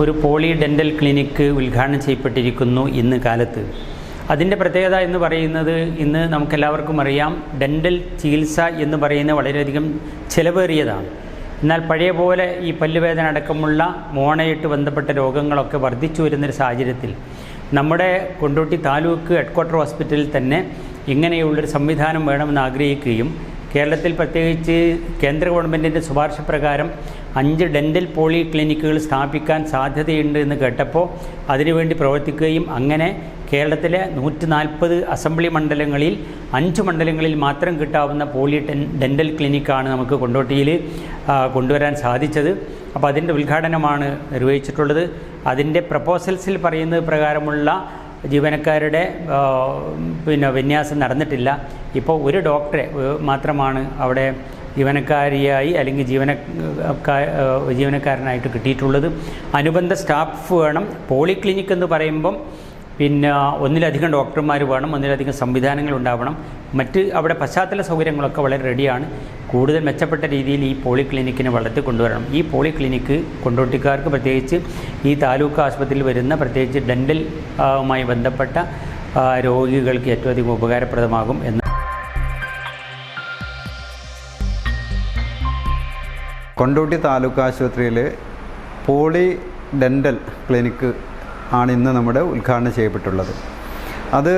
ഒരു poly dental clinic ഉദ്ഘാടനം ചെയ്യപ്പെട്ടിരിക്കുന്നു ഇന്ന് കാലത്ത്. അതിൻ്റെ പ്രത്യേകത എന്ന് പറയുന്നത്, ഇന്ന് നമുക്കെല്ലാവർക്കും അറിയാം, ഡെൻ്റൽ ചികിത്സ എന്ന് പറയുന്നത് വളരെയധികം ചിലവേറിയതാണ്. എന്നാൽ പഴയ പോലെ ഈ പല്ലുവേദന അടക്കമുള്ള മോണയായിട്ട് ബന്ധപ്പെട്ട രോഗങ്ങളൊക്കെ വർദ്ധിച്ചു വരുന്നൊരു സാഹചര്യത്തിൽ നമ്മുടെ കൊണ്ടോട്ടി താലൂക്ക് ഹെഡ്ക്വാർട്ടർ ഹോസ്പിറ്റലിൽ തന്നെ ഇങ്ങനെയുള്ളൊരു സംവിധാനം വേണമെന്ന് ആഗ്രഹിക്കുകയും കേരളത്തിൽ പ്രത്യേകിച്ച് കേന്ദ്ര ഗവൺമെൻറ്റിൻ്റെ ശുപാർശ പ്രകാരം 5 ഡെൻ്റൽ പോളി ക്ലിനിക്കുകൾ സ്ഥാപിക്കാൻ സാധ്യതയുണ്ട് എന്ന് കേട്ടപ്പോൾ അതിനുവേണ്ടി പ്രവർത്തിക്കുകയും അങ്ങനെ കേരളത്തിലെ 140 അസംബ്ലി മണ്ഡലങ്ങളിൽ 5 മണ്ഡലങ്ങളിൽ മാത്രം കിട്ടാവുന്ന പോളി ഡെൻ്റൽ ക്ലിനിക്കാണ് നമുക്ക് കൊണ്ടോട്ടിയിൽ കൊണ്ടുവരാൻ സാധിച്ചത്. അപ്പോൾ അതിൻ്റെ ഉദ്ഘാടനമാണ് നിർവഹിച്ചിട്ടുള്ളത്. അതിൻ്റെ പ്രപ്പോസൽസിൽ പറയുന്നത് പ്രകാരമുള്ള ജീവനക്കാരുടെ വിന്യാസം നടന്നിട്ടില്ല. ഇപ്പോൾ ഒരു ഡോക്ടറെ മാത്രമാണ് അവിടെ ജീവനക്കാരിയായി അല്ലെങ്കിൽ ജീവനക്കാരനായിട്ട് കിട്ടിയിട്ടുള്ളത്. അനുബന്ധ സ്റ്റാഫ് വേണം. പോളി ക്ലിനിക്ക് എന്ന് പറയുമ്പം ഒന്നിലധികം ഡോക്ടർമാർ വേണം, ഒന്നിലധികം സംവിധാനങ്ങൾ ഉണ്ടാവണം. അവിടെ പശ്ചാത്തല സൗകര്യങ്ങളൊക്കെ വളരെ റെഡിയാണ്. കൂടുതൽ മെച്ചപ്പെട്ട രീതിയിൽ ഈ പോളി ക്ലിനിക്കിനെ വളർത്തി കൊണ്ടുവരണം. ഈ പോളി ക്ലിനിക്ക് കൊണ്ടോട്ടിക്കാർക്ക്, പ്രത്യേകിച്ച് ഈ താലൂക്ക് ആശുപത്രിയിൽ വരുന്ന പ്രത്യേകിച്ച് ഡെൻ്റലുമായി ബന്ധപ്പെട്ട രോഗികൾക്ക് ഏറ്റവും അധികം ഉപകാരപ്രദമാകും എന്ന്. കൊണ്ടോട്ടി താലൂക്ക് ആശുപത്രിയിൽ പോളി ഡെൻ്റൽ ക്ലിനിക്ക് ആണ് ഇന്ന് നമ്മുടെ ഉദ്ഘാടനം ചെയ്യപ്പെട്ടുള്ളത്. അത്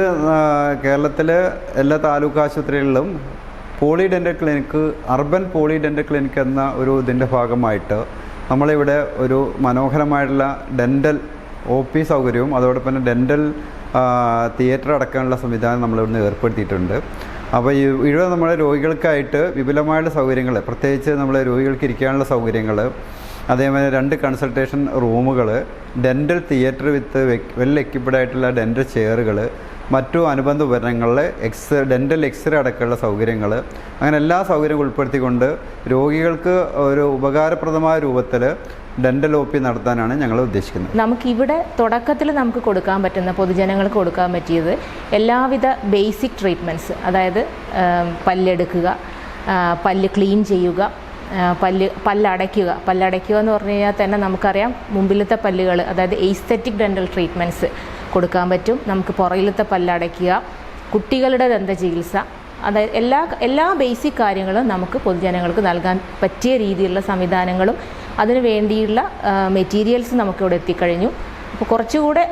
കേരളത്തിലെ എല്ലാ താലൂക്ക് ആശുപത്രികളിലും poly dental clinic, urban poly dental clinic എന്ന ഇതിൻ്റെ ഭാഗമായിട്ട് നമ്മളിവിടെ ഒരു മനോഹരമായിട്ടുള്ള ഡെൻ്റൽ OP സൗകര്യവും അതോടൊപ്പം തന്നെ ഡെൻ്റൽ തിയേറ്റർ അടക്കമുള്ള സംവിധാനം നമ്മളിവിടുന്ന് ഏർപ്പെടുത്തിയിട്ടുണ്ട്. അപ്പോൾ ഇവിടെ നമ്മുടെ രോഗികൾക്കായിട്ട് വിപുലമായുള്ള സൗകര്യങ്ങൾ, പ്രത്യേകിച്ച് നമ്മളെ രോഗികൾക്ക് ഇരിക്കാനുള്ള സൗകര്യങ്ങൾ, അതേപോലെ 2 കൺസൾട്ടേഷൻ റൂമുകൾ, dental theatre with well equipped ആയിട്ടുള്ള ഡെൻ്റൽ ചെയറുകൾ, മറ്റു അനുബന്ധ ഉപകരണങ്ങളിൽ ഡെൻ്റൽ എക്സ്റേ അടക്കമുള്ള സൗകര്യങ്ങൾ, അങ്ങനെ എല്ലാ സൗകര്യവും ഉൾപ്പെടുത്തിക്കൊണ്ട് രോഗികൾക്ക് ഒരു ഉപകാരപ്രദമായ രൂപത്തിൽ ഡെൻ്റൽ OP നടത്താനാണ് ഞങ്ങൾ ഉദ്ദേശിക്കുന്നത്. നമുക്കിവിടെ തുടക്കത്തിൽ നമുക്ക് കൊടുക്കാൻ പറ്റുന്ന, പൊതുജനങ്ങൾക്ക് കൊടുക്കാൻ പറ്റിയത് എല്ലാവിധ ബേസിക് ട്രീറ്റ്മെൻറ്റ്സ്, അതായത് പല്ലെടുക്കുക, പല്ല് ക്ലീൻ ചെയ്യുക, പല്ലടയ്ക്കുക എന്ന് പറഞ്ഞു കഴിഞ്ഞാൽ തന്നെ നമുക്കറിയാം, മുമ്പിലത്തെ പല്ലുകൾ, അതായത് എസ്തെറ്റിക് ഡെൻ്റൽ ട്രീറ്റ്മെൻറ്റ്സ് കൊടുക്കാൻ പറ്റും. നമുക്ക് പുറകിലത്തെ പല്ലടയ്ക്കുക, കുട്ടികളുടെ ദന്ത ചികിത്സ, അതായത് എല്ലാ ബേസിക് കാര്യങ്ങളും നമുക്ക് പൊതുജനങ്ങൾക്ക് നൽകാൻ പറ്റിയ രീതിയിലുള്ള സംവിധാനങ്ങളും അതിനു വേണ്ടിയുള്ള മെറ്റീരിയൽസ് നമുക്കിവിടെ എത്തിക്കഴിഞ്ഞു. അപ്പോൾ കുറച്ചുകൂടെ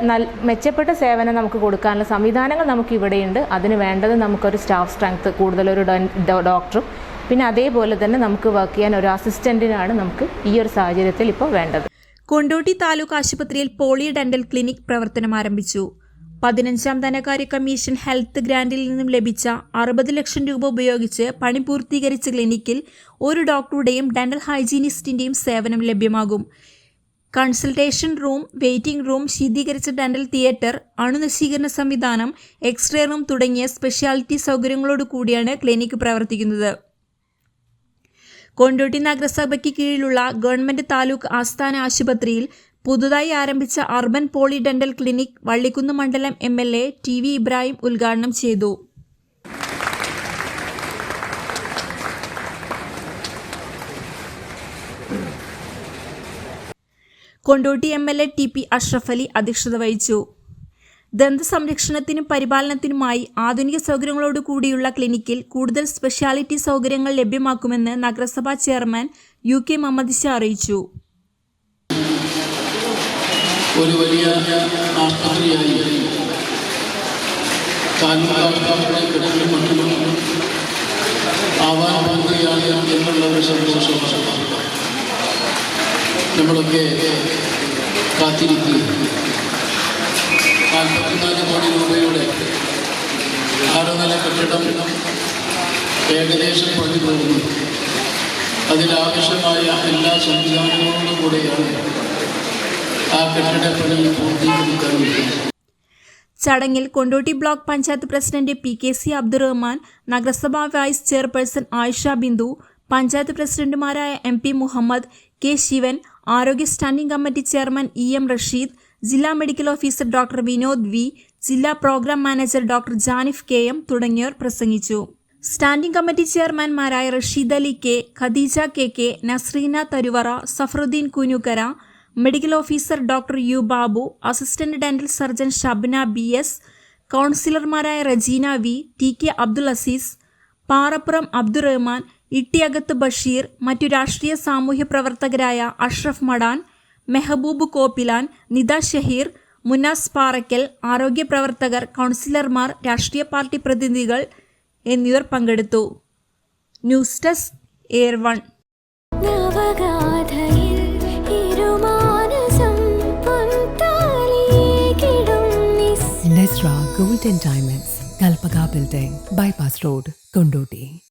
മെച്ചപ്പെട്ട സേവനം നമുക്ക് കൊടുക്കാനുള്ള സംവിധാനങ്ങൾ നമുക്കിവിടെയുണ്ട്. അതിന് വേണ്ടത് നമുക്കൊരു സ്റ്റാഫ് സ്ട്രെങ്ത്, കൂടുതലൊരു ഡോക്ടറും, പിന്നെ അതേപോലെ തന്നെ നമുക്ക് വർക്ക് ചെയ്യാൻ ഒരു അസിസ്റ്റൻറ്റിനാണ് നമുക്ക് ഈ ഒരു സാഹചര്യത്തിൽ ഇപ്പോൾ വേണ്ടത്. കൊണ്ടോട്ടി താലൂക്ക് ആശുപത്രിയിൽ പോളി ഡെൻ്റൽ ക്ലിനിക് പ്രവർത്തനം ആരംഭിച്ചു. 15ാം ധനകാര്യ കമ്മീഷൻ ഹെൽത്ത് ഗ്രാന്റിൽ നിന്നും ലഭിച്ച 60 ലക്ഷം രൂപ ഉപയോഗിച്ച് പണി പൂർത്തീകരിച്ച ക്ലിനിക്കിൽ ഒരു ഡോക്ടറുടെയും ഡെൻ്റൽ ഹൈജീനിസ്റ്റിൻ്റെയും സേവനം ലഭ്യമാകും. കൺസൾട്ടേഷൻ റൂം, വെയിറ്റിംഗ് റൂം, ശീതീകരിച്ച ഡെൻ്റൽ തിയേറ്റർ, അണുനശീകരണ സംവിധാനം, എക്സ്റേ റൂം തുടങ്ങിയ സ്പെഷ്യാലിറ്റി സൗകര്യങ്ങളോട് കൂടിയാണ് ക്ലിനിക്ക് പ്രവർത്തിക്കുന്നത്. കൊണ്ടോട്ടി നഗരസഭയ്ക്ക് കീഴിലുള്ള ഗവൺമെൻറ് താലൂക്ക് ആസ്ഥാന ആശുപത്രിയിൽ പുതുതായി ആരംഭിച്ച urban poly dental clinic Vallikkunnu മണ്ഡലം MLA TV ഇബ്രാഹിം ഉദ്ഘാടനം ചെയ്തു. കൊണ്ടോട്ടി MLA TP അഷ്റഫ് അലി അധ്യക്ഷത വഹിച്ചു. ദന്ത സംരക്ഷണത്തിനും പരിപാലനത്തിനുമായി ആധുനിക സൗകര്യങ്ങളോട് കൂടിയുള്ള ക്ലിനിക്കിൽ കൂടുതൽ സ്പെഷ്യാലിറ്റി സൗകര്യങ്ങൾ ലഭ്യമാക്കുമെന്ന് നഗരസഭാ ചെയർമാൻ UK മുഹമ്മദ് ഷാ അറിയിച്ചു. ഒരു വലിയ ആശുപത്രിയായി ആവാൻ പോകുകയാണ് എന്നുള്ള ഒരു സന്തോഷമാണ് നമ്മളൊക്കെ കാത്തിരിക്കുകയാണ്. 44 കോടി രൂപയുടെ 6 നില കെട്ടിടം ഏകദേശം പണി തീർന്നു. അതിനാവശ്യമായ എല്ലാ സംവിധാനങ്ങളോടും കൂടെയാണ് ആ കെട്ടിടപ്പണി പൂർത്തീകരിക്കാൻ പറ്റുന്നത്. ചടങ്ങിൽ Kondotty block panchayat president PKC Abdurahman, നഗരസഭാ വൈസ് ചെയർപേഴ്സൺ ആയിഷ ബിന്ദു, പഞ്ചായത്ത് പ്രസിഡന്റുമാരായ MP മുഹമ്മദ്, K ശിവൻ, ആരോഗ്യ standing committee chairman EM Rasheed, ജില്ലാ medical officer doctor Vinod V, ജില്ലാ programme manager doctor Janif KM തുടങ്ങിയവർ പ്രസംഗിച്ചു. സ്റ്റാൻഡിംഗ് കമ്മിറ്റി ചെയർമാൻമാരായ Rasheed Ali K, Khadeeja KK, Nasreena Tharuvara, Safaruddin Kunukkara, medical officer doctor U Babu, assistant dental surgeon Shabna BS, കൗൺസിലർമാരായ Regina V, TK Abdul Azeez, പാറപ്പുറം അബ്ദുറഹ്മാൻ, ഇട്ടിയകത്ത് ബഷീർ, മറ്റു രാഷ്ട്രീയ സാമൂഹ്യ പ്രവർത്തകരായ അഷ്റഫ് മടാൻ, മെഹബൂബ് കോപ്പിലാൻ, നിദ ഷഹീർ, മുനാസ് പാറയ്ക്കൽ, ആരോഗ്യ പ്രവർത്തകർ, കൗൺസിലർമാർ, രാഷ്ട്രീയ പാർട്ടി പ്രതിനിധികൾ എന്നിവർ പങ്കെടുത്തു. News desk air 1. Nesra Gold and Diamonds, Kalpaka Building, Bypass Road, Kondoti.